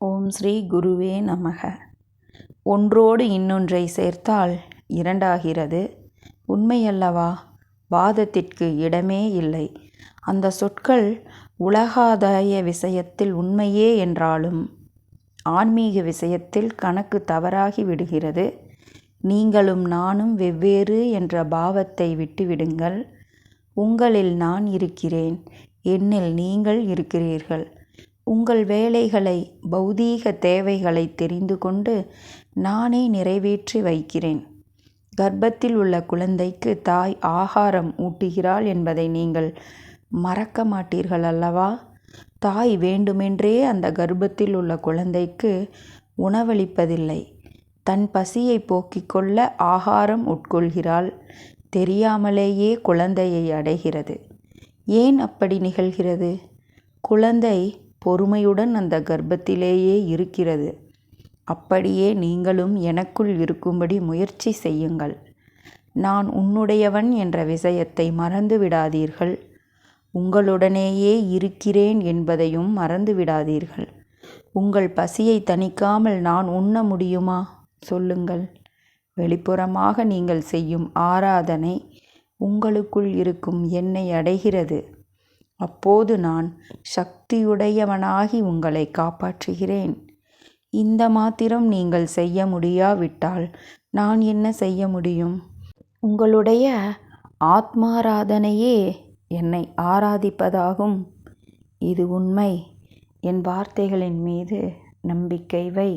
ஓம் ஸ்ரீ குருவே நமக. ஒன்றோடு இன்னொன்றை சேர்த்தால் இரண்டாகிறது. உண்மையல்லவா? வாதத்திற்கு இடமே இல்லை. அந்த சொற்கள் உலகாதாய விஷயத்தில் உண்மையே என்றாலும் ஆன்மீக விஷயத்தில் கணக்கு தவறாகி விடுகிறது. நீங்களும் நானும் வெவ்வேறு என்ற பாவத்தை விட்டுவிடுங்கள். உங்களில் நான் இருக்கிறேன், என்னில் நீங்கள் இருக்கிறீர்கள். உங்கள் வேலைகளை, பௌதீக தேவைகளை தெரிந்து கொண்டு நானே நிறைவேற்றி வைக்கிறேன். கர்ப்பத்தில் உள்ள குழந்தைக்கு தாய் ஆகாரம் ஊட்டுகிறாள் என்பதை நீங்கள் மறக்க மாட்டீர்கள் அல்லவா? தாய் வேண்டுமென்றே அந்த கர்ப்பத்தில் உள்ள குழந்தைக்கு உணவளிப்பதில்லை. தன் பசியை போக்கிக் கொள்ள ஆகாரம் உட்கொள்கிறாள். தெரியாமலேயே குழந்தையை அடைகிறது. ஏன் அப்படி நிகழ்கிறது? குழந்தை பொறுமையுடன் அந்த கர்ப்பத்திலேயே இருக்கிறது. அப்படியே நீங்களும் எனக்குள் இருக்கும்படி முயற்சி செய்யுங்கள். நான் உன்னுடையவன் என்ற விஷயத்தை மறந்து விடாதீர்கள். உங்களுடனேயே இருக்கிறேன் என்பதையும் மறந்து விடாதீர்கள். உங்கள் பசியை தணிக்காமல் நான் உண்ண முடியுமா? சொல்லுங்கள். வெளிப்புறமாக நீங்கள் செய்யும் ஆராதனை உங்களுக்குள் இருக்கும் என்னை அடைகிறது. அப்போது நான் சக்தியுடையவனாகி உங்களை காப்பாற்றுகிறேன். இந்த மாத்திரம் நீங்கள் செய்ய முடியாவிட்டால் நான் என்ன செய்ய முடியும்? உங்களுடைய ஆத்மாராதனையே என்னை ஆராதிப்பதாகும். இது உண்மை. என் வார்த்தைகளின் மீது நம்பிக்கை வை.